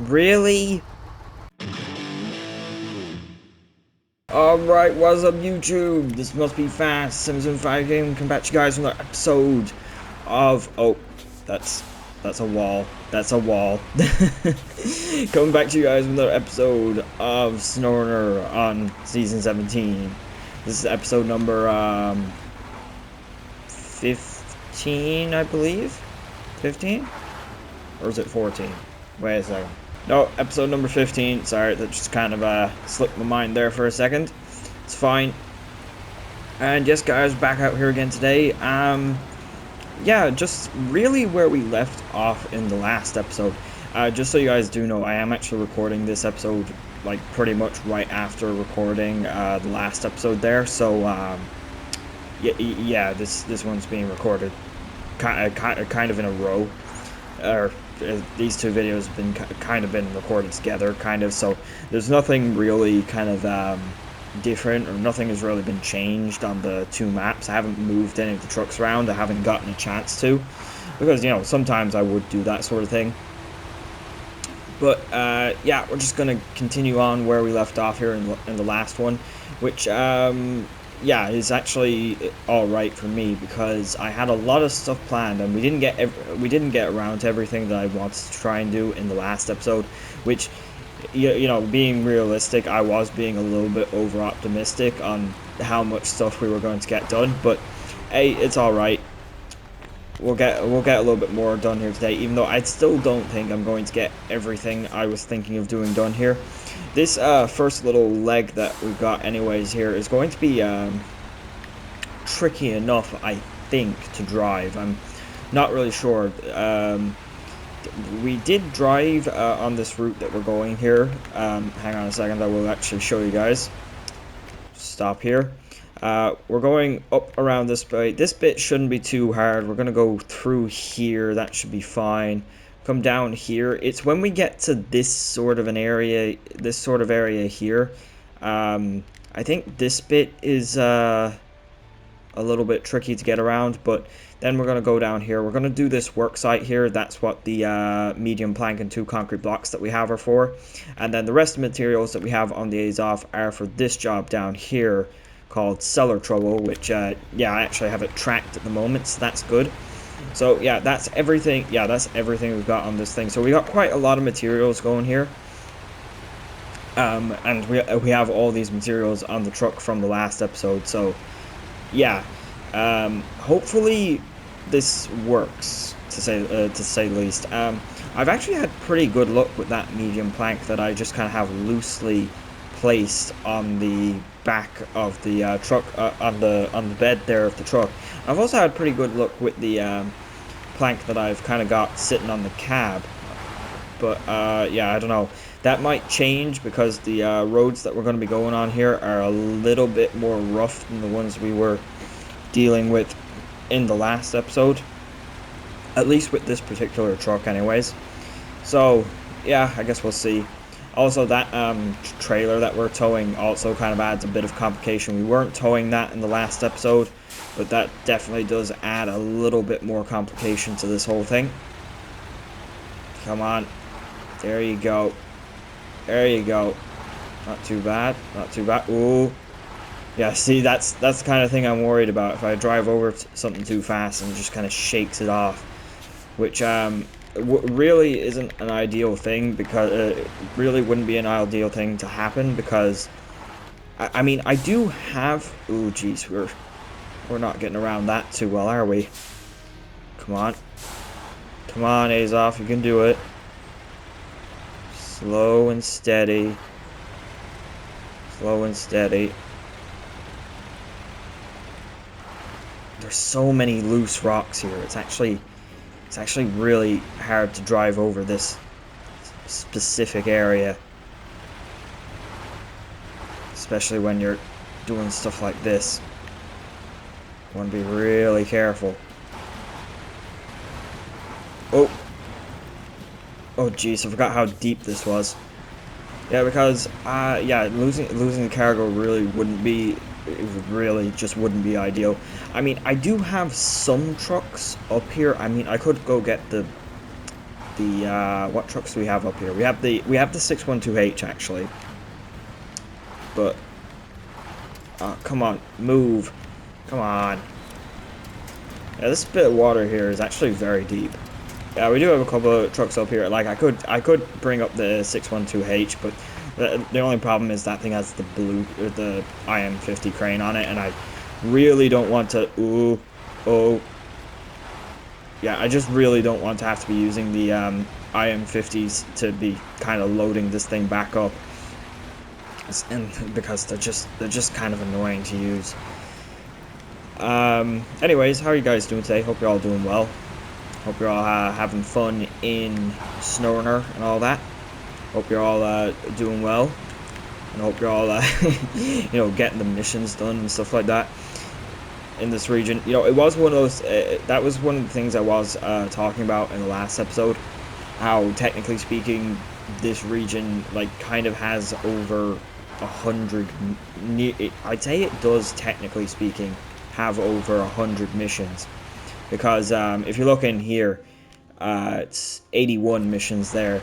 Really? Alright, what's up YouTube? This must be fast. 775 Game, come back to you guys with another episode of... Oh, that's a wall. That's a wall. Coming back to you guys with another episode of SNOWRUNNER on Season 17. This is episode number 15, I believe? 15? Or is it 14? Wait a second. No, episode number 15. Sorry, that just kind of slipped my mind there for a second. It's fine. And yes, guys, back out here again today. Yeah, just really where we left off in the last episode. Just so you guys do know, I am actually recording this episode like pretty much right after recording the last episode there. So yeah, this one's being recorded kind of in a row. Or these two videos have been kind of been recorded together, kind of, so there's nothing really kind of different, or nothing has really been changed on the two maps. I haven't moved any of the trucks around. I haven't gotten a chance to, because, you know, sometimes I would do that sort of thing. But yeah, we're just gonna continue on where we left off here in the last one, which yeah, is actually all right for me, because I had a lot of stuff planned and we didn't get around to everything that I wanted to try and do in the last episode, which, you know, being realistic, I was being a little bit over optimistic on how much stuff we were going to get done. But hey, it's all right. We'll get a little bit more done here today, even though I still don't think I'm going to get everything I was thinking of doing done here. This first little leg that we've got anyways here is going to be tricky enough, I think, to drive. I'm not really sure. We did drive on this route that we're going here. Hang on a second, I will actually show you guys. Stop here. We're going up around this bit. This bit shouldn't be too hard. We're going to go through here. That should be fine. Come down here. It's when we get to this sort of an area, this sort of area here. I think this bit is a little bit tricky to get around, but then we're going to go down here. We're going to do this work site here. That's what the medium plank and 2 concrete blocks that we have are for. And then the rest of the materials that we have on the Azov are for this job down here, called Cellar Trouble, which yeah, I actually have it tracked at the moment, so that's good. So yeah, that's everything. Yeah, that's everything we've got on this thing. So we got quite a lot of materials going here, and we have all these materials on the truck from the last episode. So yeah, hopefully this works, to say the least. I've actually had pretty good luck with that medium plank that I just kind of have loosely placed on the back of the truck, on the bed there of the truck. I've also had pretty good luck with the plank that I've kind of got sitting on the cab, but yeah, I don't know, that might change, because the roads that we're going to be going on here are a little bit more rough than the ones we were dealing with in the last episode, at least with this particular truck anyways. So yeah, I guess we'll see. Also, that trailer that we're towing also kind of adds a bit of complication. We weren't towing that in the last episode, but that definitely does add a little bit more complication to this whole thing. Come on. There you go. There you go. Not too bad. Not too bad. Ooh. Yeah, see, that's the kind of thing I'm worried about. If I drive over something too fast and it just kind of shakes it off, which really isn't an ideal thing, because it really wouldn't be an ideal thing to happen, because I mean, I do have... Ooh, jeez, we're not getting around that too well, are we? Come on. Come on, Azov, you can do it. Slow and steady. Slow and steady. There's so many loose rocks here. It's actually really hard to drive over this specific area, especially when you're doing stuff like this. You want to be really careful. Oh jeez, I forgot how deep this was. Yeah, because yeah, losing the cargo really wouldn't be... It really just wouldn't be ideal. I mean, I do have some trucks up here. I mean, I could go get the the what trucks do we have up here? We have the 612H actually. But come on, move. Come on. Yeah, this bit of water here is actually very deep. Yeah, we do have a couple of trucks up here. Like I could bring up the 612H, but the only problem is that thing has the the IM50 crane on it, and I really don't want to. Yeah, I just really don't want to have to be using the IM50s to be kind of loading this thing back up, and because they're just kind of annoying to use. Anyways, how are you guys doing today? Hope you're all doing well. Hope you're all having fun in SNOWRUNNER and all that. Hope you're all doing well, and hope you're all you know, getting the missions done and stuff like that in this region. You know, it was one of those that was one of the things I was talking about in the last episode, how technically speaking this region like kind of has over 100 I'd say it does, technically speaking, have over 100 missions, because if you look in here, it's 81 missions there,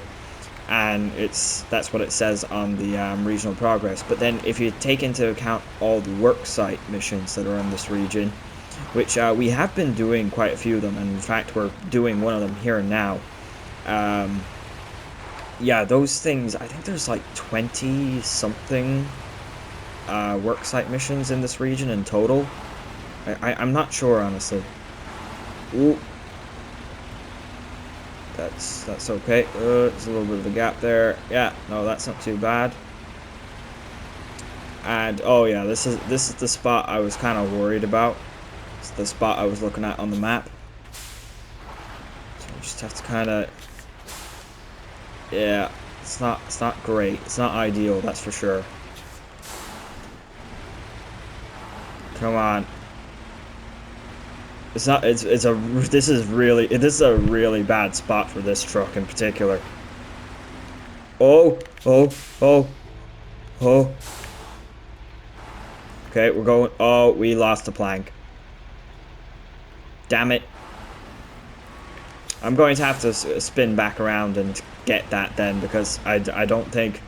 and that's what it says on the regional progress. But then if you take into account all the worksite missions that are in this region, which we have been doing quite a few of them, and in fact we're doing one of them here and now, yeah, those things, I think there's like 20 something worksite missions in this region in total. I'm not sure, honestly. Ooh. That's okay. There's a little bit of a gap there. Yeah, no, that's not too bad. And oh yeah, this is the spot I was kind of worried about. It's the spot I was looking at on the map. So we just have to kind of, yeah, it's not great. It's not ideal, that's for sure. Come on. It's not. This is a really bad spot for this truck in particular. Oh. Okay, we're going. Oh, we lost a plank. Damn it. I'm going to have to spin back around and get that then, because I don't think.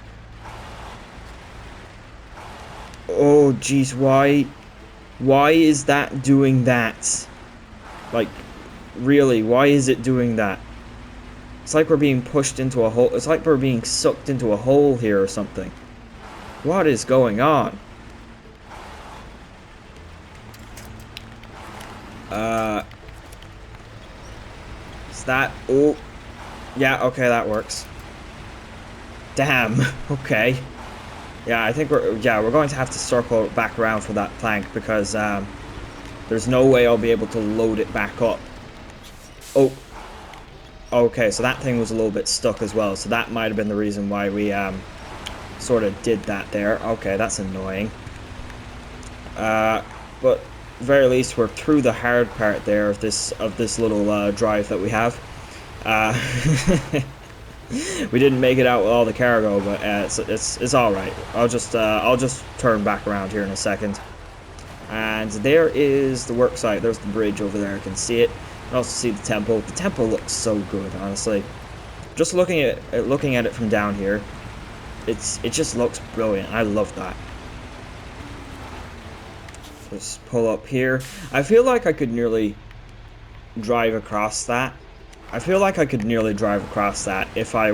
Oh, jeez, why is that doing that? Like, really, why is it doing that? It's like we're being pushed into a hole. It's like we're being sucked into a hole here or something. What is going on? Is that... Oh. Yeah, okay, that works. Damn. Okay. Yeah, I think we're going to have to circle back around for that plank, because, there's no way I'll be able to load it back up. Oh. Okay, so that thing was a little bit stuck as well. So that might have been the reason why we sort of did that there. Okay, that's annoying. But at the very least, we're through the hard part there of this little drive that we have. We didn't make it out with all the cargo, but it's all right. I'll just turn back around here in a second. And there is the worksite. There's the bridge over there. I can see it. I can also see the temple. The temple looks so good, honestly. Just looking at it from down here, it just looks brilliant. I love that. Just pull up here. I feel like I could nearly drive across that. If I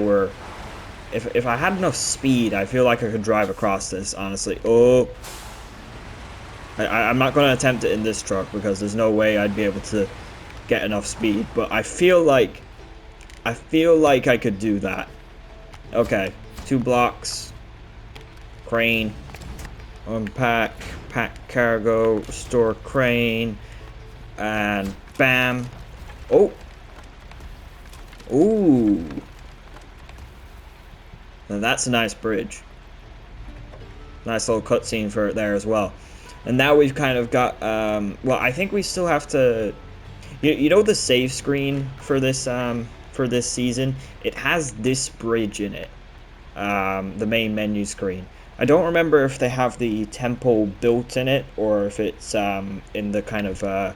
had enough speed, I feel like I could drive across this, honestly. Oh. I'm not going to attempt it in this truck, because there's no way I'd be able to get enough speed, but I feel like I could do that. Okay, 2 blocks, crane, unpack, pack cargo, restore crane, and bam. Oh. Ooh. Now that's a nice bridge. Nice little cutscene for it there as well. And now we've kind of got, well, I think we still have to, you know, the save screen for this season, it has this bridge in it, the main menu screen. I don't remember if they have the temple built in it, or if it's in the kind of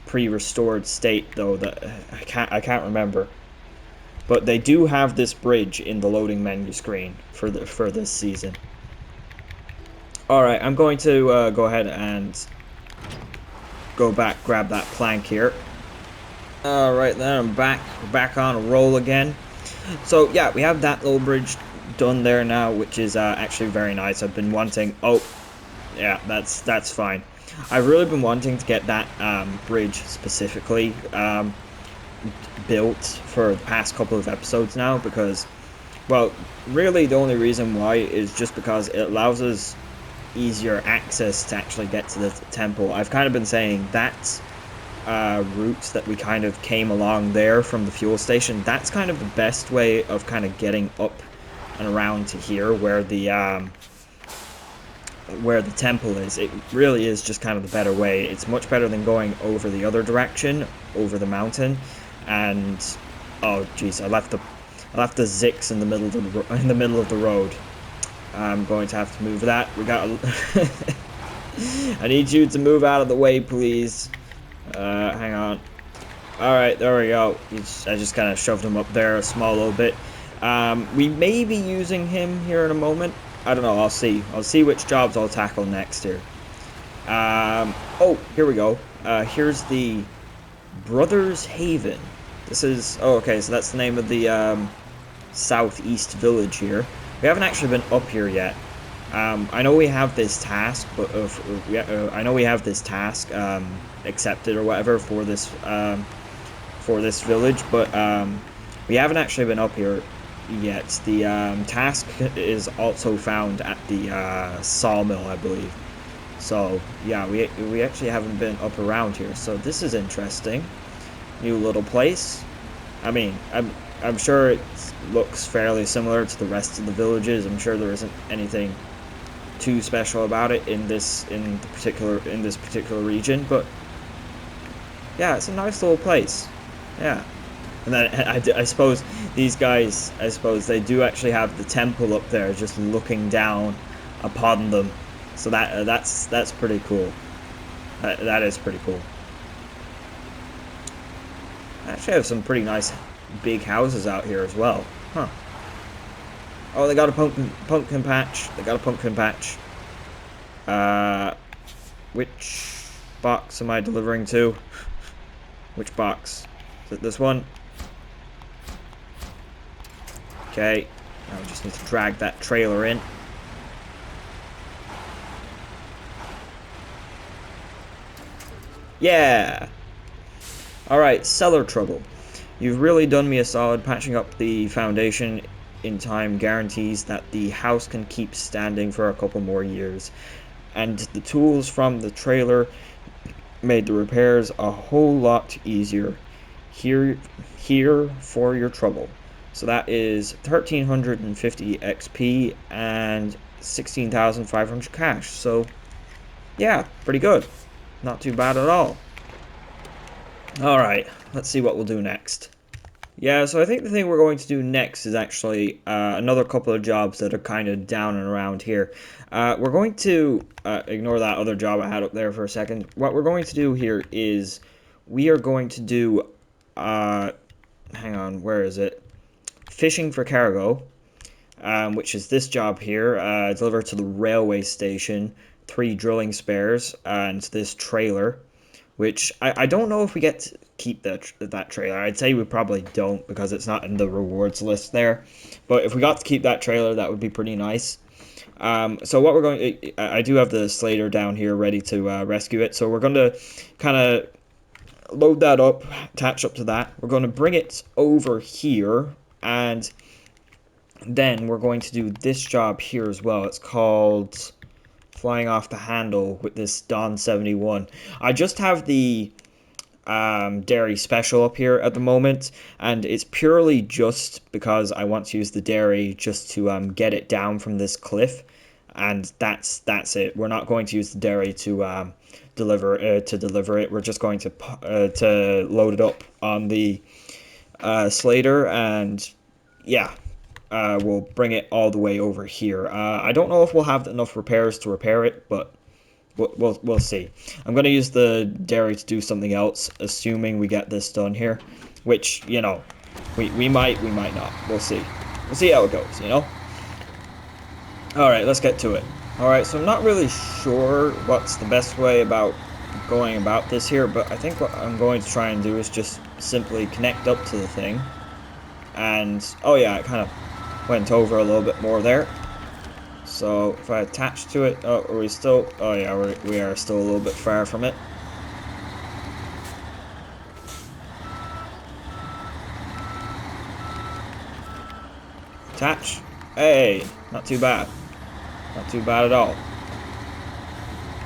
pre-restored state, though. That I can't remember. But they do have this bridge in the loading menu screen for this season. Alright, I'm going to go ahead and go back, grab that plank here. Alright, then I'm back. We're back on a roll again. So, yeah, we have that little bridge done there now, which is actually very nice. I've been wanting... Oh, yeah, that's fine. I've really been wanting to get that bridge specifically built for the past couple of episodes now, because, well, really the only reason why is just because it allows us easier access to actually get to the temple. I've kind of been saying that route that we kind of came along there from the fuel station, that's kind of the best way of kind of getting up and around to here where the temple is. It really is just kind of the better way. It's much better than going over the other direction, over the mountain. And oh jeez, I left the ZIKZ in the middle of the road. I'm going to have to move that. We got I need you to move out of the way, please. Hang on. Alright, there we go. I just kind of shoved him up there a small little bit. We may be using him here in a moment. I don't know, I'll see. I'll see which jobs I'll tackle next here. Oh, here we go. Here's the Brothers Haven. This is... Oh, okay, so that's the name of the southeast village here. We haven't actually been up here yet. I know we have this task, but I know we have this task accepted or whatever for this village, but we haven't actually been up here yet. The task is also found at the sawmill, I believe. So yeah, we actually haven't been up around here. So this is interesting. New little place. I mean, I'm sure it looks fairly similar to the rest of the villages. I'm sure there isn't anything too special about it in this particular region, but yeah, it's a nice little place. Yeah. And then I suppose these guys, they do actually have the temple up there just looking down upon them. So that's pretty cool. That is pretty cool. I actually have some pretty nice big houses out here as well. Huh. Oh, they got a pumpkin patch. They got a pumpkin patch. Which box am I delivering to? Which box? Is it this one? Okay. Now we just need to drag that trailer in. Yeah! Alright, Cellar Trouble. You've really done me a solid. Patching up the foundation in time guarantees that the house can keep standing for a couple more years. And the tools from the trailer made the repairs a whole lot easier. Here for your trouble. So that is 1,350 XP and 16,500 cash. So yeah, pretty good. Not too bad at all. Alright, let's see what we'll do next. Yeah, so I think the thing we're going to do next is actually another couple of jobs that are kind of down and around here. We're going to ignore that other job I had up there for a second. What we're going to do here is we are going to do, hang on, where is it? Fishing for cargo, which is this job here. Deliver to the railway station 3 drilling spares and this trailer. Which, I don't know if we get to keep that trailer. I'd say we probably don't because it's not in the rewards list there. But if we got to keep that trailer, that would be pretty nice. So what we're going to... I do have the Sleiter down here ready to rescue it. So we're going to kind of load that up, attach up to that. We're going to bring it over here. And then we're going to do this job here as well. It's called... Flying off the handle with this Don 71. I just have the Derry Special up here at the moment, and it's purely just because I want to use the Derry just to get it down from this cliff, and that's it. We're not going to use the Derry to deliver it. We're just going to load it up on the Sleiter, and yeah. We'll bring it all the way over here. I don't know if we'll have enough repairs to repair it, but we'll see. I'm going to use the Derry to do something else, assuming we get this done here. Which, you know, We might not. We'll see. We'll see how it goes, you know? Alright, let's get to it. Alright, so I'm not really sure what's the best way about going about this here, but I think what I'm going to try and do is just simply connect up to the thing. And, oh yeah, it kind of went over a little bit more there. So, if I attach to it, oh, are we still, oh yeah, we are still a little bit far from it. Attach. Hey, not too bad. Not too bad at all.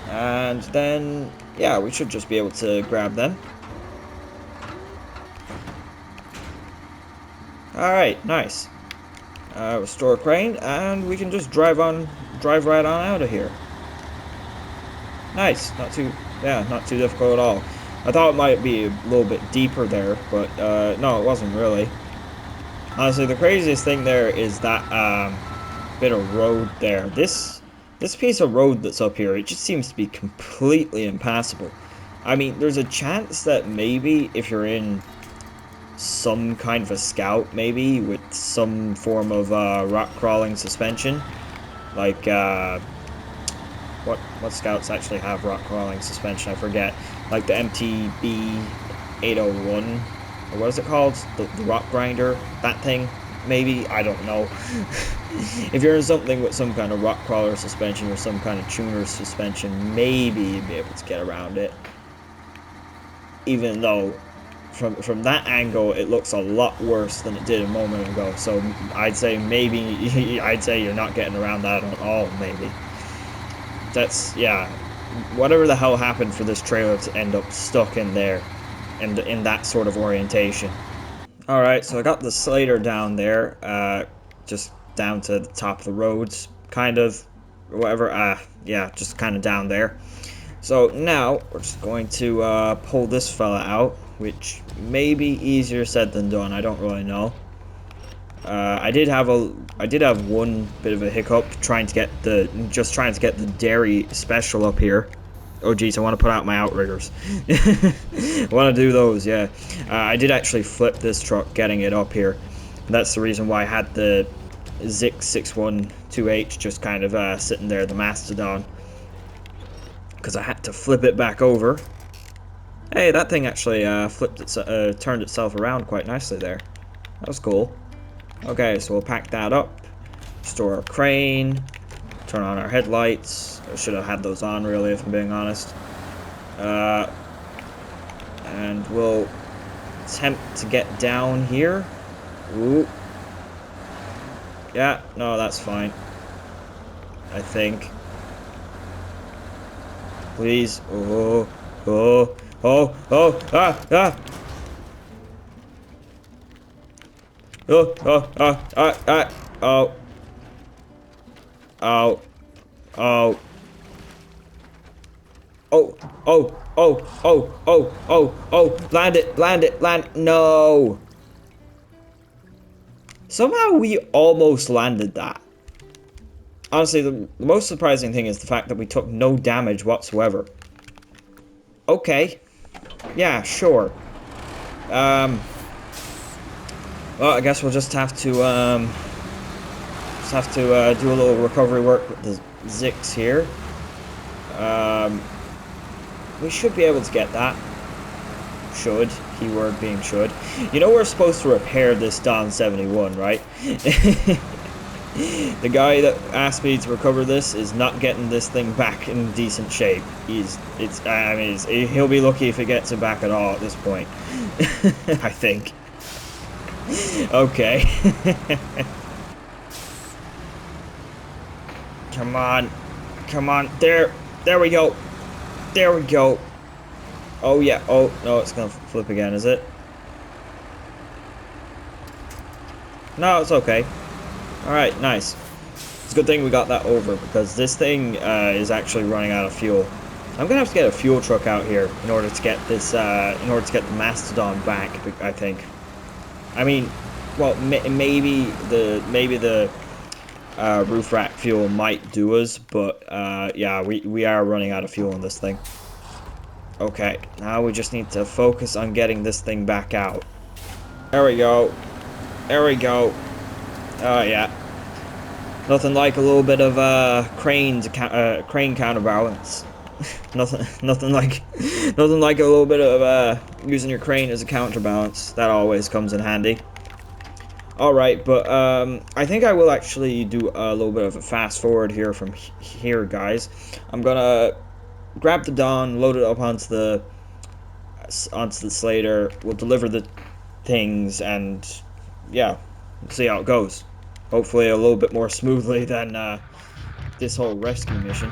And then, yeah, we should just be able to grab them. Alright, nice. Restore crane, and we can just drive right on out of here. Nice, not too difficult at all. I thought it might be a little bit deeper there, but no, it wasn't really. Honestly, the craziest thing there is that bit of road there. This piece of road that's up here, it just seems to be completely impassable. I mean, there's a chance that maybe if you're in some kind of a scout, maybe with some form of rock crawling suspension, like what scouts actually have rock crawling suspension? I forget. Like the MTB 801, or what is it called? The rock grinder, that thing. Maybe, I don't know. If you're in something with some kind of rock crawler suspension or some kind of tuner suspension, maybe you'd be able to get around it. Even though, from that angle, it looks a lot worse than it did a moment ago. So I'd say maybe, I'd say you're not getting around that at all, maybe. That's, yeah, whatever the hell happened for this trailer to end up stuck in there, in that sort of orientation. Alright, so I got the Sleiter down there, just down to the top of the roads, kind of, or whatever, yeah, just kind of down there. So now, we're just going to pull this fella out, which may be easier said than done, I don't really know. I did have one bit of a hiccup trying to get the Derry Special up here. Oh geez, I want to put out my outriggers. I want to do those, yeah. I did actually flip this truck getting it up here. And that's the reason why I had the ZIKZ 612H just kind of sitting there, the Mastodon. Because I had to flip it back over. Hey, that thing actually turned itself around quite nicely there. That was cool. Okay, so we'll pack that up. Store our crane. Turn on our headlights. I should have had those on, really, if I'm being honest. And we'll attempt to get down here. Ooh. Yeah, no, that's fine. I think. Please. Oh, oh, oh, oh, ah, ah. Oh, oh, oh, oh. Oh. Oh. Oh, oh, oh, oh, oh, oh, oh, land it, no. Somehow we almost landed that. Honestly, the most surprising thing is the fact that we took no damage whatsoever. Okay. Yeah, sure. Well, I guess we'll just have to, do a little recovery work with the ZIKZ here. We should be able to get that. Should. Keyword being should. You know we're supposed to repair this Don 71, right? The guy that asked me to recover this is not getting this thing back in decent shape. He'll be lucky if he gets it back at all at this point. I think. Okay. Come on. Come on. There we go. There we go. Oh, yeah. Oh, no, it's gonna flip again, is it? No, it's okay. Alright, nice. It's a good thing we got that over, because this thing is actually running out of fuel. I'm gonna have to get a fuel truck out here in order to get this, in order to get the Mastodon back, I think. I mean, well, maybe the roof rack fuel might do us, but yeah, we are running out of fuel on this thing. Okay, now we just need to focus on getting this thing back out. There we go. There we go. Oh yeah. Nothing like a little bit of crane counterbalance. nothing like a little bit of using your crane as a counterbalance. That always comes in handy. All right, but I think I will actually do a little bit of a fast forward here from here, guys. I'm gonna grab the Dawn, load it up onto the Sleiter. We'll deliver the things, and yeah, see how it goes. Hopefully, a little bit more smoothly than this whole rescue mission.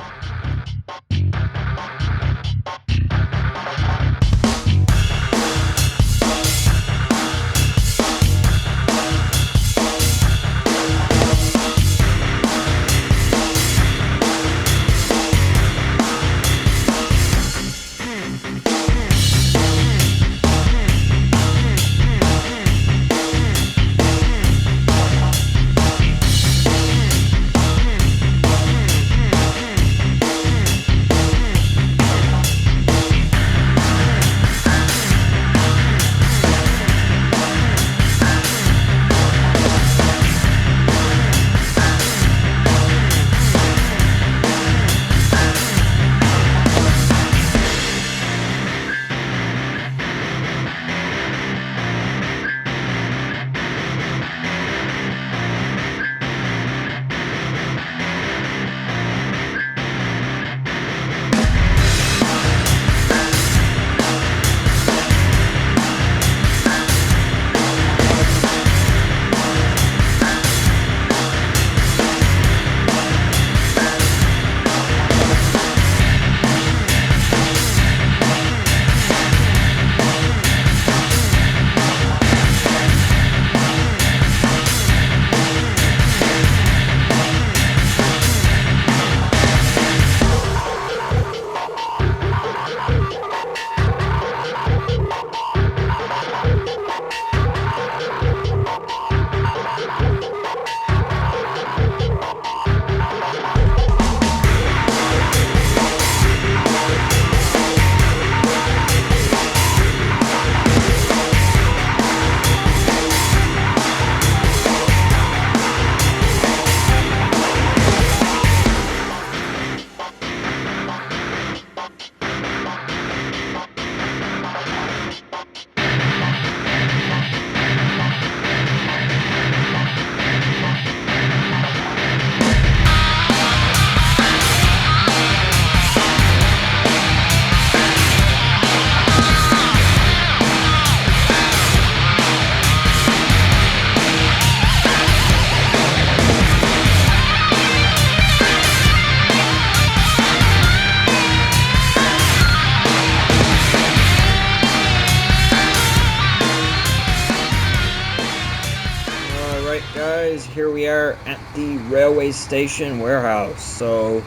Here we are at the railway station warehouse. So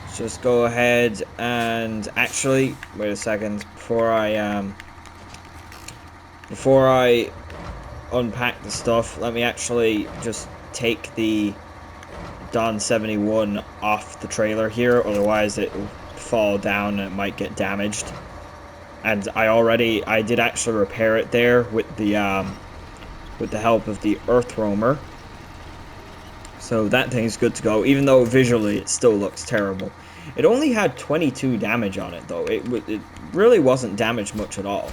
let's just go ahead and actually wait a second before I unpack the stuff. Let me actually just take the Don 71 off the trailer here, otherwise it will fall down and it might get damaged. And I did actually repair it there with the help of the Earth Roamer. So that thing's good to go, even though visually it still looks terrible. It only had 22 damage on it, though. It really wasn't damaged much at all.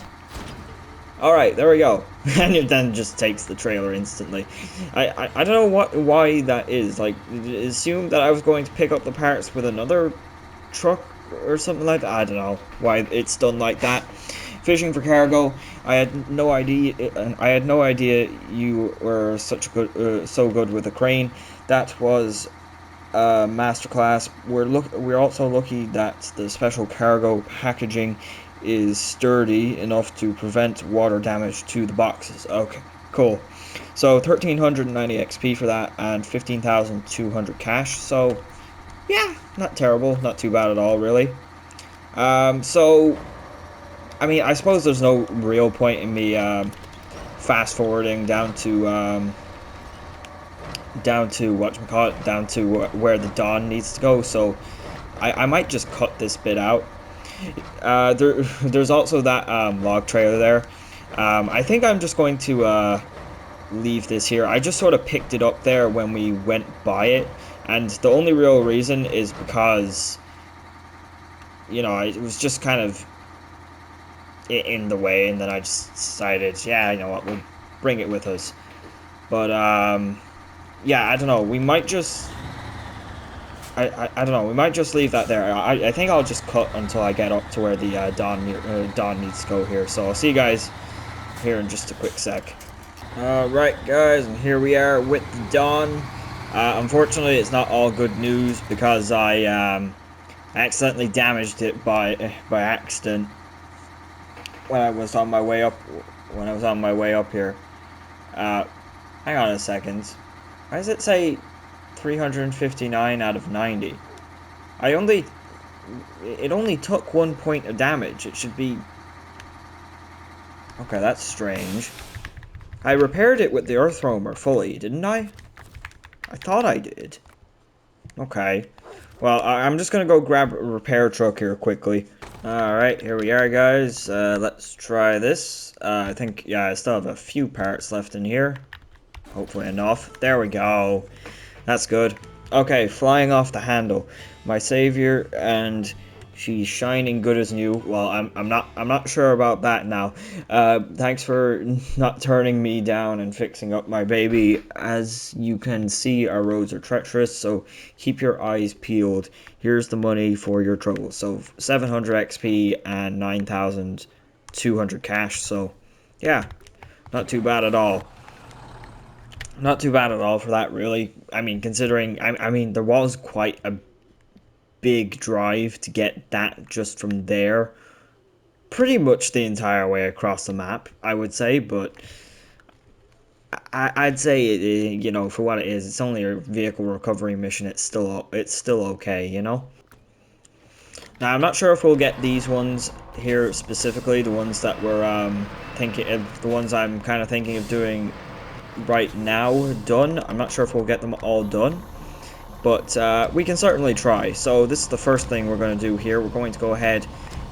Alright, there we go. And it then just takes the trailer instantly. I don't know why that is. Like, assume that I was going to pick up the parts with another truck or something like that. I don't know why it's done like that. Fishing for cargo. I had no idea you were so good with a crane. That was a masterclass. We're also lucky that the special cargo packaging is sturdy enough to prevent water damage to the boxes. Okay, cool. So 1390 XP for that and 15,200 cash. So yeah, not terrible, not too bad at all, really. So I mean, I suppose there's no real point in me fast forwarding down to where the Dawn needs to go. So I might just cut this bit out. There's also that log trailer there. I think I'm just going to leave this here. I just sort of picked it up there when we went by it, and the only real reason is because, you know, it was just kind of in the way, and then I just decided, yeah, you know what, we'll bring it with us. But yeah, I don't know. We might just, I don't know. We might just leave that there. I think I'll just cut until I get up to where the Dawn needs to go here. So I'll see you guys here in just a quick sec. Alright guys, and here we are with the Dawn. Unfortunately, it's not all good news because I accidentally damaged it by accident when I was on my way up here. Hang on a second. Why does it say 359 out of 90? It only took 1 point of damage. It should be... Okay, that's strange. I repaired it with the earth roamer fully, didn't I? I thought I did. Okay. Well, I'm just gonna go grab a repair truck here quickly. Alright, here we are, guys. Let's try this. I think, yeah, I still have a few parts left in here. Hopefully enough. There we go. That's good. Okay, flying off the handle. My savior, and she's shining good as new. Well, I'm not sure about that now. Thanks for not turning me down and fixing up my baby. As you can see, our roads are treacherous, so keep your eyes peeled. Here's the money for your trouble. So 700 XP and 9,200 cash. So yeah, not too bad at all. Not too bad at all for that, really. I mean, considering, I mean, there was quite a big drive to get that just from there. Pretty much the entire way across the map, I would say, but I'd say, you know, for what it is, it's only a vehicle recovery mission. It's still okay, you know? Now, I'm not sure if we'll get these ones here specifically, the ones that we're thinking of, the ones I'm kind of thinking of doing right now done. I'm not sure if we'll get them all done, but we can certainly try. So this is the first thing we're going to do here. We're going to go ahead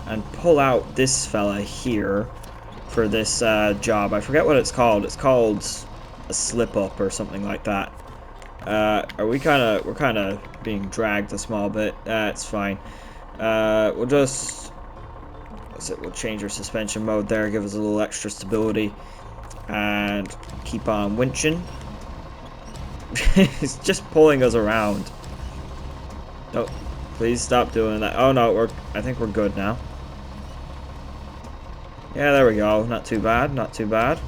and pull out this fella here for this job. I forget what it's called. It's called a slip up or something like that. We're kind of being dragged a small bit. It's fine. We'll just, we'll change our suspension mode there, give us a little extra stability, and keep on winching. It's just pulling us around. No, please stop doing that. Oh no, I think we're good now. Yeah, there we go. Not too bad, not too bad.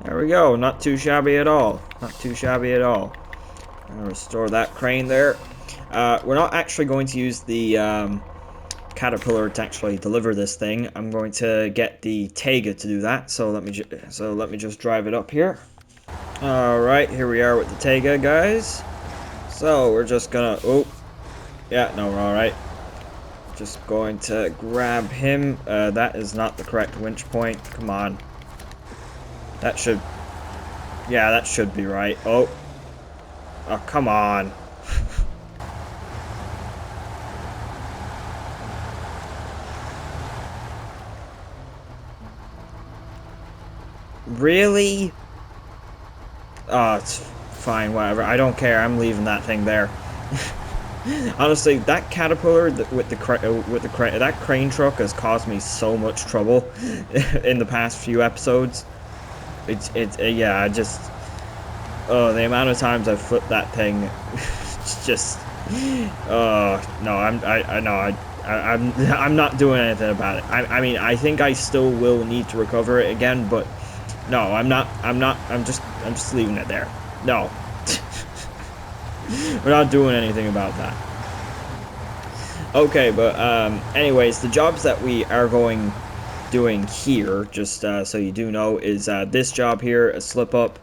There we go. Not too shabby at all. Not too shabby at all. I'll restore that crane there. We're not actually going to use the caterpillar to actually deliver this thing. I'm going to get the Tayga to do that. So let me just drive it up here. All right, here we are with the Tayga, guys. So we're just gonna. Oh, yeah, no, we're all right. Just going to grab him. That is not the correct winch point. Come on. That should. Yeah, that should be right. Oh. Oh, come on. Really? Oh, it's fine, whatever. I don't care. I'm leaving that thing there. Honestly, that caterpillar with that crane truck has caused me so much trouble in the past few episodes. Yeah, I just the amount of times I've flipped that thing, it's just no, I'm not doing anything about it. I mean, I think I still will need to recover it again, but no, I'm just leaving it there. No. We're not doing anything about that. Okay, but anyways, the jobs that we are doing here, just so you do know, is this job here, a slip up.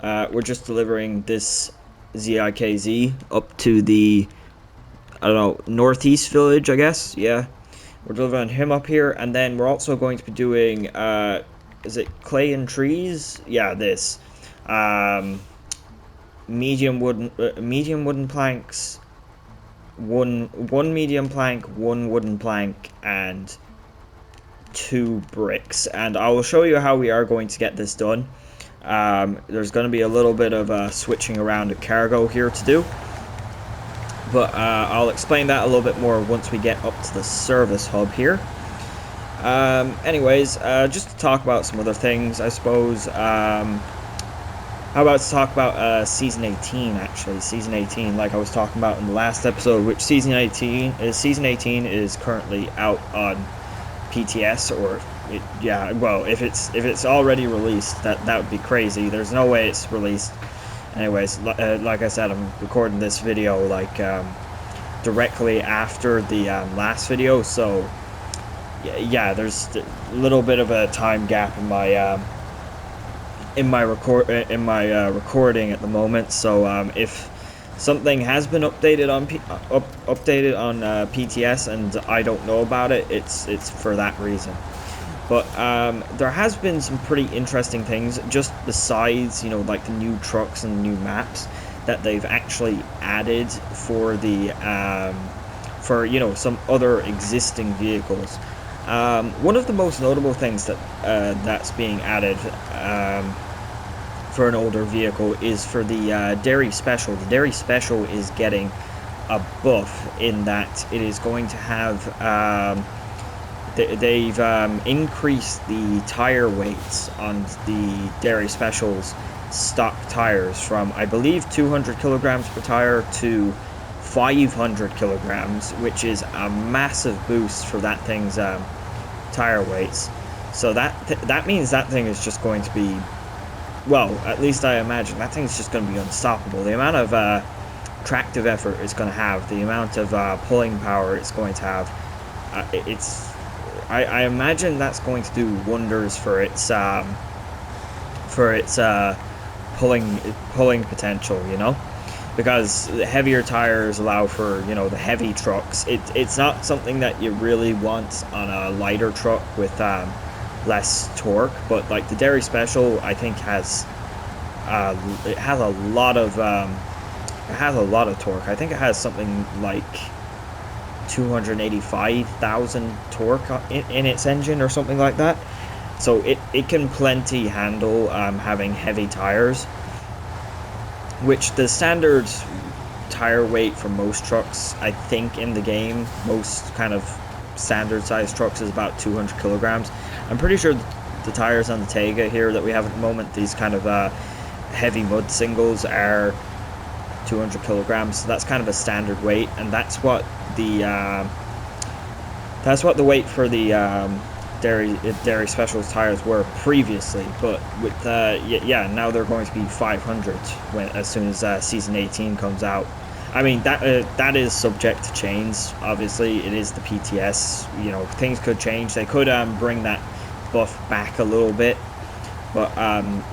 We're just delivering this ZIKZ up to the, I don't know, northeast village, I guess. Yeah, we're delivering him up here, and then we're also going to be doing is it clay and trees? Yeah, this medium wooden planks, one medium plank, one wooden plank, and 2 bricks, and I will show you how we are going to get this done. There's going to be a little bit of switching around of cargo here to do, but I'll explain that a little bit more once we get up to the service hub here. Anyways, just to talk about some other things, I suppose. How about to talk about Season 18, actually. Season 18, like I was talking about in the last episode, which Season 18 is currently out on PTS, or yeah, well, if it's already released, that would be crazy. There's no way it's released. Anyways, like I said, I'm recording this video like directly after the last video, so yeah, there's a little bit of a time gap in my recording at the moment. So if something has been updated on PTS and I don't know about it, it's for that reason. But there has been some pretty interesting things, just besides, you know, like the new trucks and new maps that they've actually added for the for, you know, some other existing vehicles. One of the most notable things that that's being added for an older vehicle is for the Derry Special. The Derry Special is getting a buff in that it is going to have they've increased the tire weights on the Derry Special's stock tires from, I believe, 200 kilograms per tire to 500 kilograms, which is a massive boost for that thing's tire weights. So that means that thing is just going to be, well, at least I imagine that thing's just going to be unstoppable. The amount of tractive effort it's going to have, the amount of pulling power it's going to have, I imagine that's going to do wonders for its pulling potential, you know, because the heavier tires allow for, you know, the heavy trucks. It's not something that you really want on a lighter truck with less torque, but like the Derry Special, I think has a lot of torque. I think it has something like 285,000 torque in its engine or something like that. So it can plenty handle having heavy tires, which the standard tire weight for most trucks, I think, in the game, most kind of standard size trucks, is about 200 kilograms. I'm pretty sure the tires on the Tayga here that we have at the moment, these kind of heavy mud singles, are 200 kilograms. So that's kind of a standard weight, and that's what the weight for the Derry Special's tires were previously. But with yeah, now they're going to be 500 as soon as Season 18 comes out. I mean, that is subject to change. Obviously, it is the PTS. You know, things could change. They could bring that buff back a little bit. But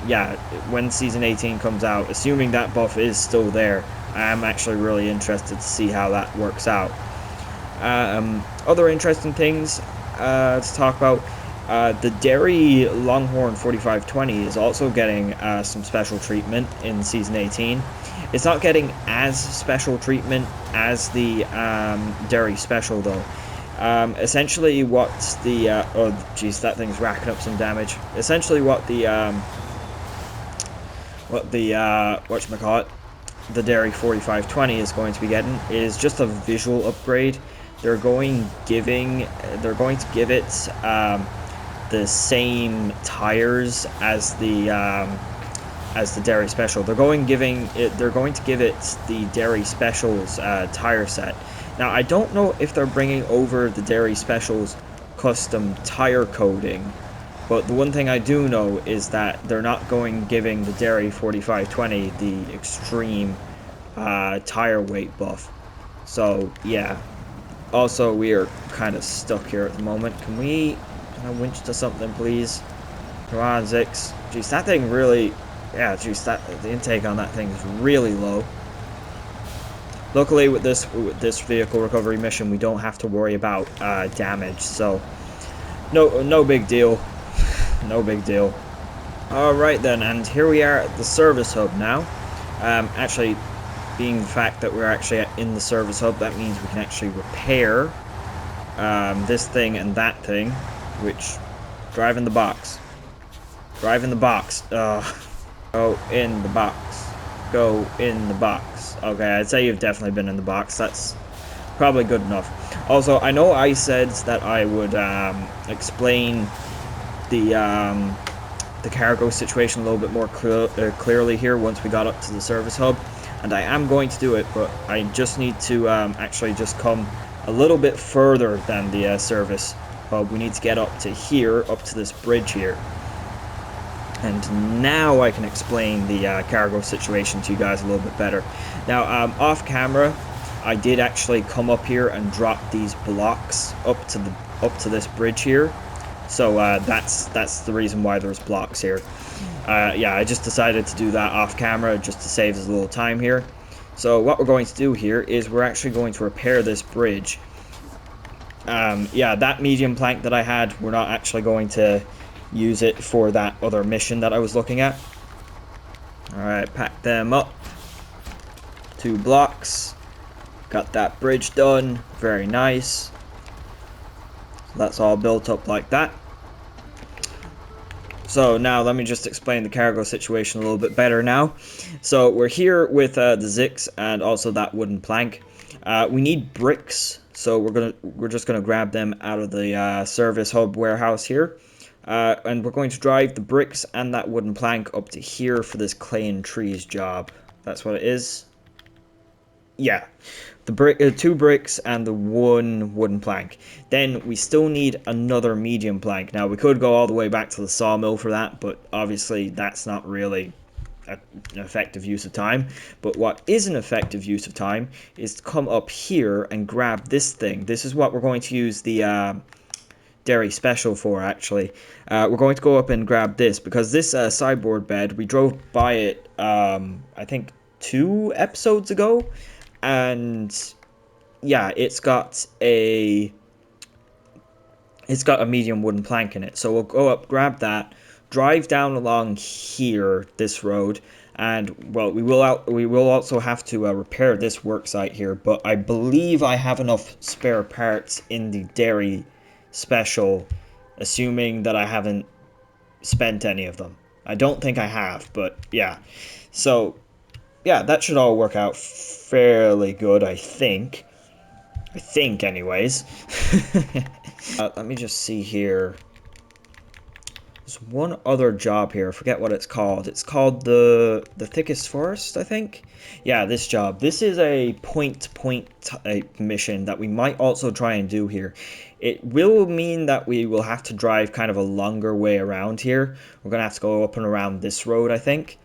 yeah, when Season 18 comes out, assuming that buff is still there, I am actually really interested to see how that works out. Other interesting things to talk about. The Derry Longhorn 4520 is also getting some special treatment in Season 18. It's not getting as special treatment as the Derry Special, though. Essentially what the oh geez, that thing's racking up some damage. Essentially what the whatchamacallit, the Derry 4520 is going to be getting is just a visual upgrade. They're going to give it the same tires as the Derry Special. They're going to give it the Derry Special's tire set. Now, I don't know if they're bringing over the Derry Special's custom tire coating, but the one thing I do know is that they're not giving the Derry 4520 the extreme tire weight buff. So yeah. Also, we are kind of stuck here at the moment. Can I winch to something, please? Come on, ZIKZ. Jeez, that thing really... Yeah, jeez, the intake on that thing is really low. Luckily, with this vehicle recovery mission, we don't have to worry about damage, so no big deal. No big deal. Alright then, and here we are at the service hub now. Actually, being the fact that we're actually in the service hub, that means we can actually repair this thing and that thing. Which, drive in the box. Drive in the box. Go in the box. Go in the box. Okay, I'd say you've definitely been in the box. That's probably good enough. Also, I know I said that I would explain the cargo situation a little bit more clearly here once we got up to the service hub, and I am going to do it, but I just need to actually just come a little bit further than the service hub. We need to get up to here, up to this bridge here, and now I can explain the cargo situation to you guys a little bit better. Now, off camera, I did actually come up here and drop these blocks up to this bridge here. So that's the reason why there's blocks here. Yeah, I just decided to do that off camera just to save us a little time here. So what we're going to do here is we're actually going to repair this bridge. Yeah, that medium plank that I had, we're not actually going to use it for that other mission that I was looking at. Alright, pack them up. 2 blocks. Got that bridge done. Very nice. That's all built up like that. So now let me just explain the cargo situation a little bit better now. So we're here with the ZIKZ and also that wooden plank. We need bricks, so we're just gonna grab them out of the service hub warehouse here, and we're going to drive the bricks and that wooden plank up to here for this clay and trees job. That's what it is. Yeah. The 2 bricks and the 1 wooden plank. Then we still need another medium plank. Now we could go all the way back to the sawmill for that, but obviously that's not really an effective use of time. But what is an effective use of time is to come up here and grab this thing. This is what we're going to use the Derry Special for, actually. We're going to go up and grab this because this sideboard bed, we drove by it I think 2 episodes ago. And yeah, it's got a medium wooden plank in it. So we'll go up, grab that, drive down along here, this road, and well, we will also have to repair this worksite here. But I believe I have enough spare parts in the Derry Special, assuming that I haven't spent any of them. I don't think I have, but yeah. So yeah, that should all work out fairly good, I think. I think, anyways. Let me just see here. There's one other job here. I forget what it's called. It's called the Thickest Forest, I think. Yeah, this job. This is a point-to-point type mission that we might also try and do here. It will mean that we will have to drive kind of a longer way around here. We're going to have to go up and around this road, I think.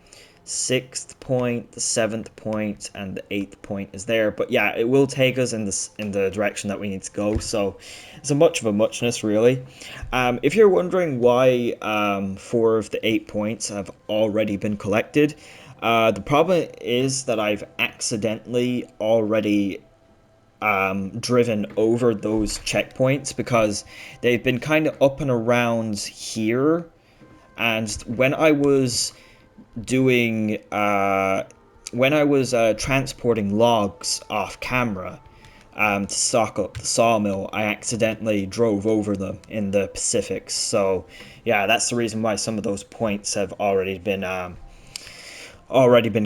6th point, the 7th point, and the 8th point is there. But yeah, it will take us in the direction that we need to go. So it's a much of a muchness, really. If you're wondering why 4 of the 8 points have already been collected, the problem is that I've accidentally already driven over those checkpoints because they've been kind of up and around here. And when I was transporting logs off camera to stock up the sawmill, I accidentally drove over them in the Pacific. So yeah, that's the reason why some of those points have already been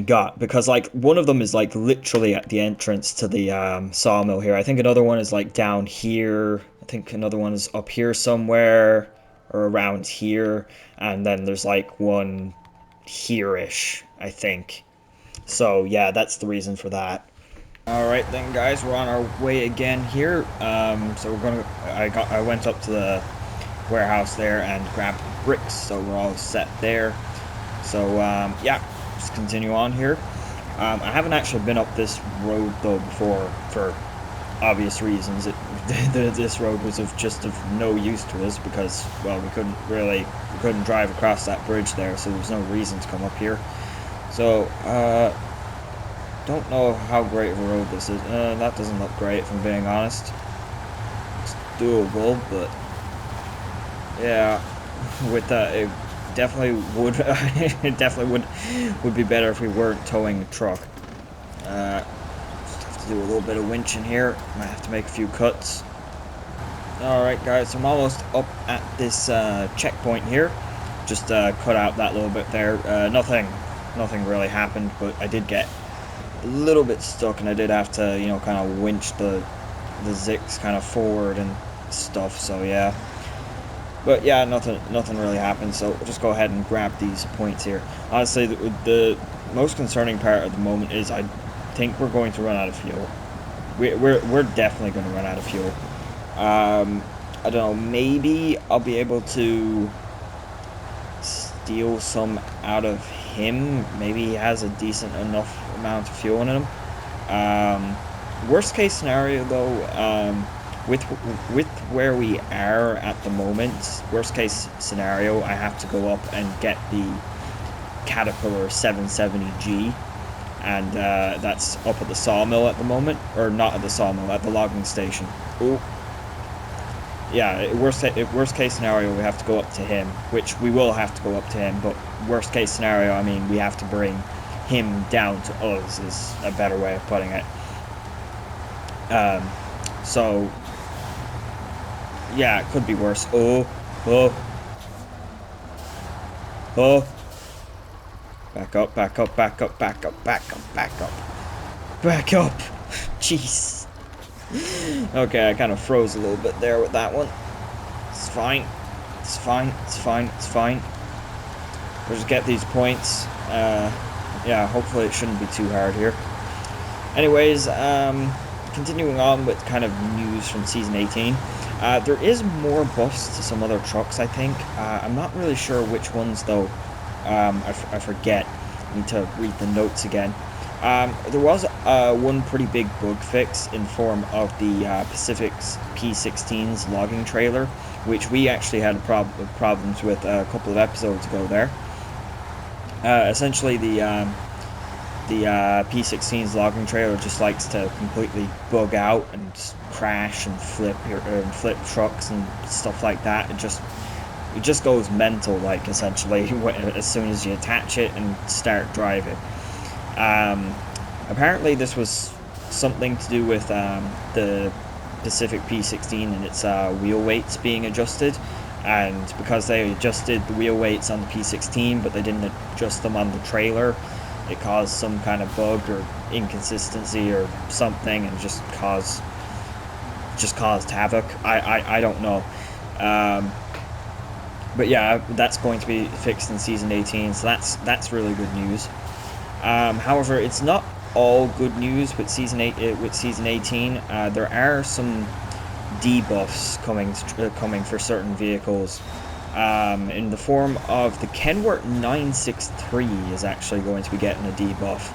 got, because like one of them is like literally at the entrance to the sawmill here. I think another one is like down here. I think another one is up here somewhere or around here, and then there's like one here-ish, I think. So yeah, that's the reason for that. Alright then, guys, we're on our way again here. So I went up to the warehouse there and grabbed bricks, so we're all set there. So yeah, just continue on here. I haven't actually been up this road though before, for obvious reasons. This road was just of no use to us because, well, we couldn't drive across that bridge there, so there's no reason to come up here. So don't know how great of a road this is. That doesn't look great, if I'm being honest. It's doable, but yeah, with it definitely would it definitely would be better if we weren't towing a truck. Just have to do a little bit of winching here. Might have to make a few cuts. Alright guys, I'm almost up at this checkpoint here. Just cut out that little bit there. Nothing really happened, but I did get a little bit stuck, and I did have to, you know, kind of winch the ZIKZ kind of forward and stuff, so yeah. But yeah, nothing really happened, so we'll just go ahead and grab these points here. Honestly, the most concerning part at the moment is I think we're going to run out of fuel. We're definitely going to run out of fuel. I don't know, maybe I'll be able to steal some out of him. Maybe he has a decent enough amount of fuel in him. Worst case scenario though, with where we are at the moment, worst case scenario, I have to go up and get the Caterpillar 770G, and that's up at the sawmill at the moment, or not at the sawmill, at the logging station. Ooh. Yeah, worst case scenario, we have to go up to him, which we will have to go up to him, but worst case scenario, I mean, we have to bring him down to us, is a better way of putting it. So, yeah, it could be worse. Oh. Back up. Jeez. Okay, I kind of froze a little bit there with that one. It's fine. We'll just get these points. Yeah, hopefully it shouldn't be too hard here. Anyways, continuing on with kind of news from Season 18. There is more buffs to some other trucks, I think. I'm not really sure which ones, though. I forget. I need to read the notes again. There was one pretty big bug fix in form of the Pacific's P16's logging trailer, which we actually had problems with a couple of episodes ago there. Essentially, the P16's logging trailer just likes to completely bug out and just crash and flip trucks and stuff like that. It just goes mental, like, essentially, as soon as you attach it and start driving. Apparently this was something to do with the Pacific P16 and its wheel weights being adjusted, and because they adjusted the wheel weights on the P16 but they didn't adjust them on the trailer, it caused some kind of bug or inconsistency or something, and just caused havoc. I don't know. But yeah, that's going to be fixed in Season 18, so that's really good news. However, it's not all good news with Season 18. There are some debuffs coming for certain vehicles, in the form of the Kenworth 963 is actually going to be getting a debuff,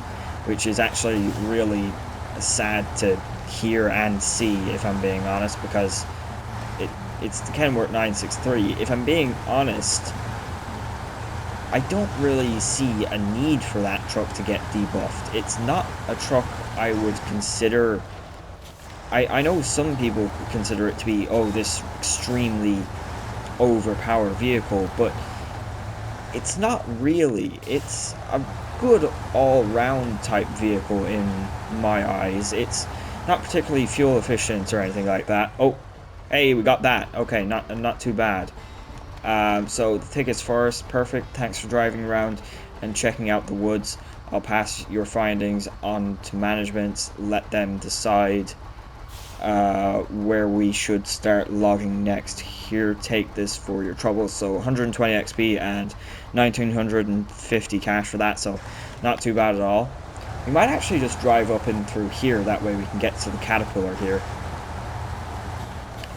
which is actually really sad to hear and see, if I'm being honest, because it's the Kenworth 963. If I'm being honest, I don't really see a need for that truck to get debuffed. It's not a truck I would consider... I know some people consider it to be, oh, this extremely overpowered vehicle, but it's not really. It's a good all-round type vehicle in my eyes. It's not particularly fuel efficient or anything like that. Oh, hey, we got that. Okay, not too bad. So the Thickest Forest, perfect. Thanks for driving around and checking out the woods. I'll pass your findings on to management. Let them decide where we should start logging next. Here, take this for your trouble. So 120 XP and 1950 cash for that, so not too bad at all. We might actually just drive up in through here, that way we can get to the Caterpillar here.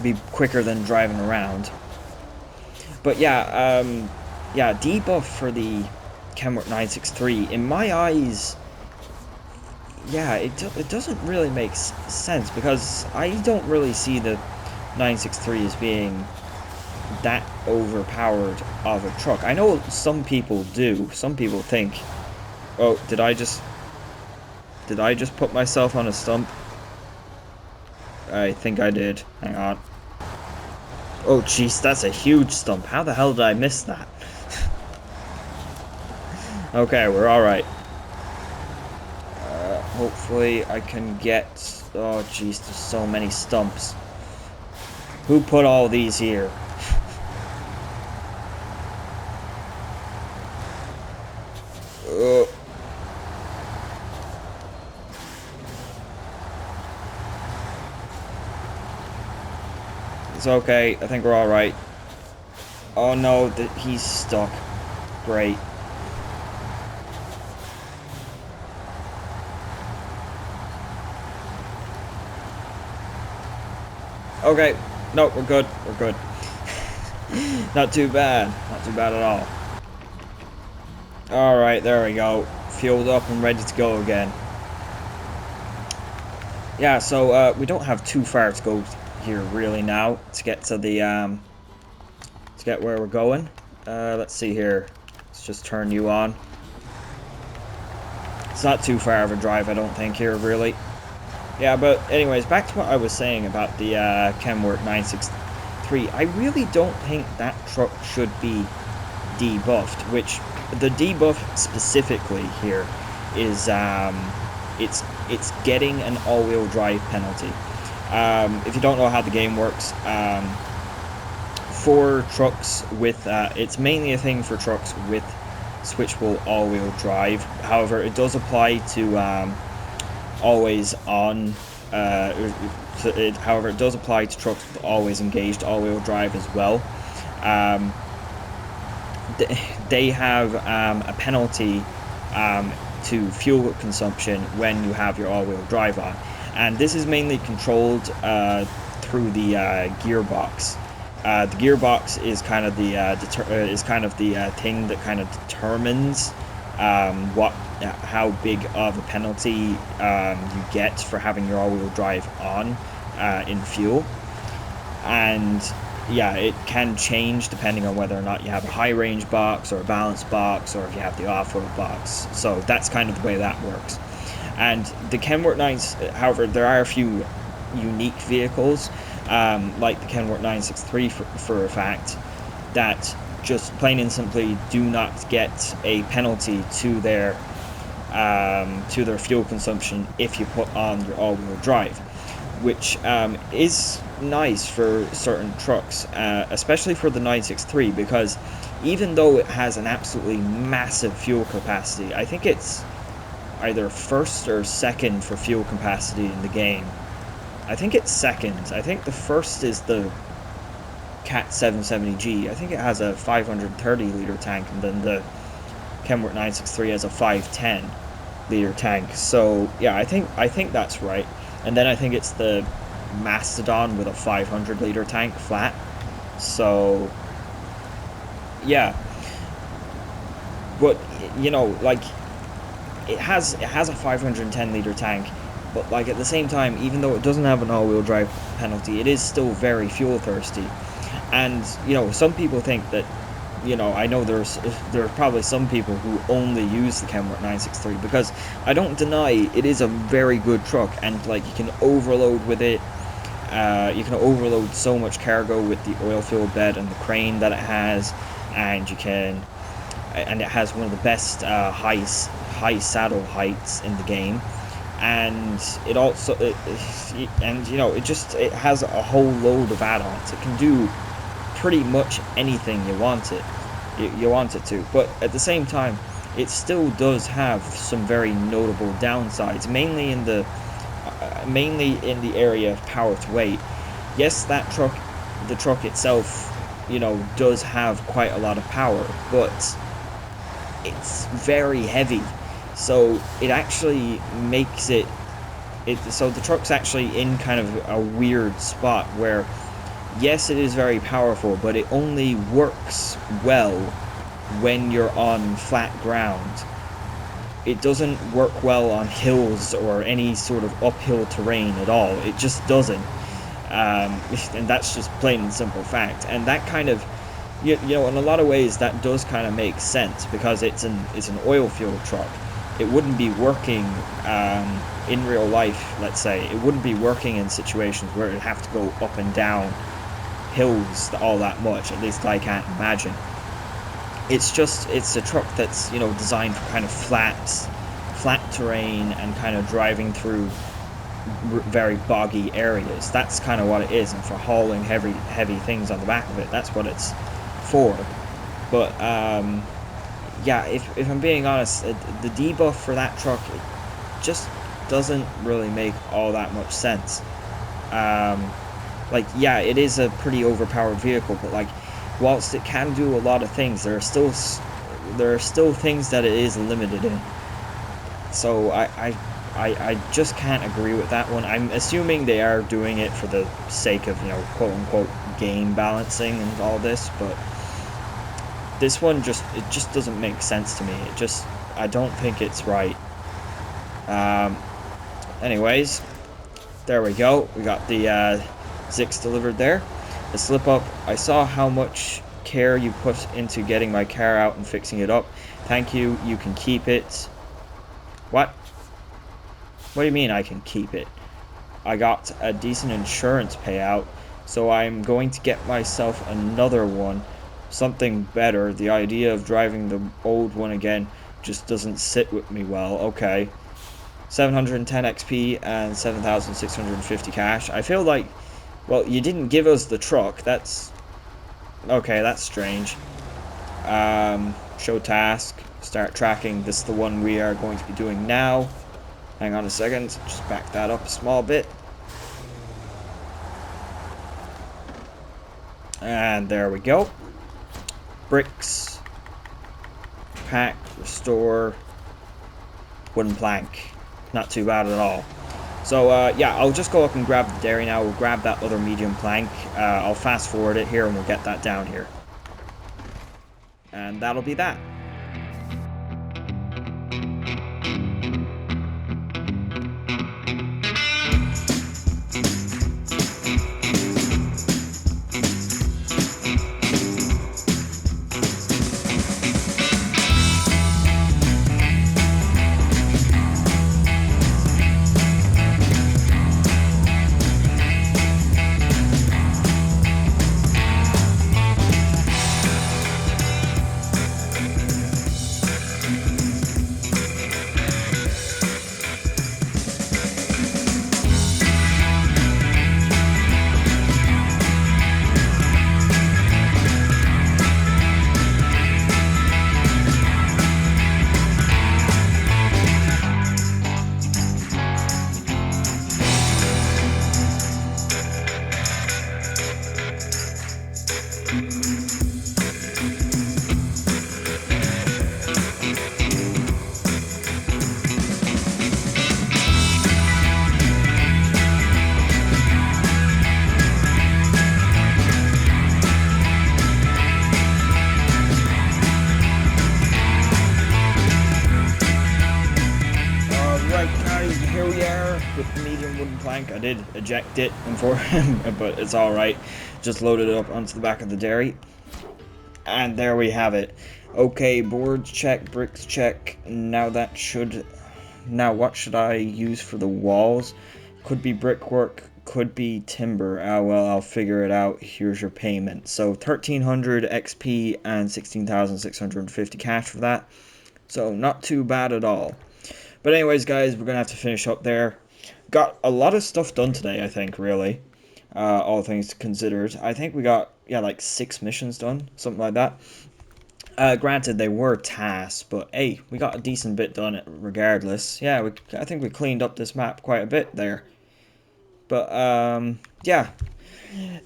Be quicker than driving around. But yeah, debuff for the Kenworth 963, in my eyes, yeah, it doesn't really make sense, because I don't really see the 963 as being that overpowered of a truck. I know some people do. Some people think, oh, did I just put myself on a stump? I think I did. Hang on. Oh, jeez, that's a huge stump. How the hell did I miss that? Okay, we're alright. Hopefully I can get... Oh, jeez, there's so many stumps. Who put all these here? It's okay. I think we're all right. Oh no, he's stuck. Great. Okay. No, we're good. We're good. Not too bad. Not too bad at all. Alright, there we go. Fueled up and ready to go again. Yeah, so we don't have too far to go here really now to get to the to get where we're going. Let's see here. Let's just turn you on. It's not too far of a drive, I don't think, here really. Yeah, but anyways, back to what I was saying about the Kenworth 963. I really don't think that truck should be debuffed, which the debuff specifically here is it's getting an all-wheel drive penalty. If you don't know how the game works, for trucks with it's mainly a thing for trucks with switchable all-wheel drive. However, it does apply to always on. However, it does apply to trucks with always engaged all-wheel drive as well. They have a penalty to fuel consumption when you have your all-wheel drive on, and this is mainly controlled through the gearbox. The gearbox is kind of the thing that kind of determines how big of a penalty you get for having your all-wheel drive on in fuel. And yeah, it can change depending on whether or not you have a high range box or a balance box, or if you have the off-road box. So that's kind of the way that works. And the Kenworth 9s, however, there are a few unique vehicles, like the Kenworth 963 for a fact, that just plain and simply do not get a penalty to their fuel consumption if you put on your all-wheel drive, which is nice for certain trucks, especially for the 963, because even though it has an absolutely massive fuel capacity, I think it's either first or second for fuel capacity in the game. I think it's second. I think the first is the Cat 770G. I think it has a 530 liter tank, and then the Kenworth 963 has a 510 liter tank. So yeah, I think that's right. And then I think it's the Mastodon with a 500 liter tank flat. So yeah, but you know, like it has a 510 liter tank, but like at the same time, even though it doesn't have an all-wheel drive penalty, it is still very fuel thirsty. And you know, some people think that, you know, I know there are probably some people who only use the Kenworth 963, because I don't deny it is a very good truck, and like you can overload with it. You can overload so much cargo with the oil-filled bed and the crane that it has, and it has one of the best high saddle heights in the game, and it also and you know, it has a whole load of add-ons. It can do pretty much anything you want it to, but at the same time, it still does have some very notable downsides, mainly in the area of power to weight. Yes, the truck itself, you know, does have quite a lot of power, but it's very heavy, so it actually makes it so the truck's actually in kind of a weird spot where, yes, it is very powerful, but it only works well when you're on flat ground. It doesn't work well on hills or any sort of uphill terrain at all. It just doesn't. And that's just plain and simple fact. And that kind of, you know, in a lot of ways, that does kind of make sense, because it's an oil-fueled truck. It wouldn't be working in real life, let's say. It wouldn't be working in situations where it'd have to go up and down hills all that much. At least I can't imagine. It's a truck that's, you know, designed for kind of flat terrain and kind of driving through very boggy areas. That's kind of what it is, and for hauling heavy things on the back of it, that's what it's for. But yeah, if I'm being honest, the debuff for that truck, it just doesn't really make all that much sense. Like, yeah, it is a pretty overpowered vehicle, but like, whilst it can do a lot of things, there are still things that it is limited in. So I just can't agree with that one. I'm assuming they are doing it for the sake of, you know, quote unquote game balancing and all this, but this one just doesn't make sense to me. I don't think it's right. Anyways, there we go. We got the ZIKZ delivered there. The slip up, I saw how much care you put into getting my car out and fixing it up. Thank you. You can keep it. What? What do you mean I can keep it? I got a decent insurance payout, so I'm going to get myself another one. Something better. The idea of driving the old one again just doesn't sit with me well. Okay. 710 XP and 7,650 cash. I feel like, well, you didn't give us the truck. That's okay, that's strange. Show task, start tracking. This is the one we are going to be doing now. Hang on a second, just back that up a small bit. And there we go. Bricks, pack, restore, wooden plank. Not too bad at all. So yeah, I'll just go up and grab the dairy now. We'll grab that other medium plank. I'll fast forward it here and we'll get that down here. And that'll be that. With the medium wooden plank. I did eject it but it's alright. Just loaded it up onto the back of the dairy. And there we have it. Okay, boards check, bricks check. Now what should I use for the walls? Could be brickwork, could be timber. Well, I'll figure it out. Here's your payment. So 1,300 XP and 16,650 cash for that. So not too bad at all. But anyways, guys, we're gonna have to finish up there. Got a lot of stuff done today, I think, really. All things considered. I think we got, yeah, like 6 missions done, something like that. Granted, they were tasks, but hey, we got a decent bit done regardless. Yeah, I think we cleaned up this map quite a bit there. But, yeah.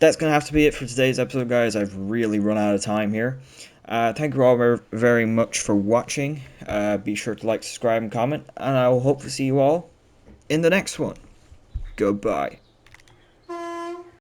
That's going to have to be it for today's episode, guys. I've really run out of time here. Thank you all very much for watching. Be sure to like, subscribe, and comment. And I will hope to see you all in the next one. Goodbye.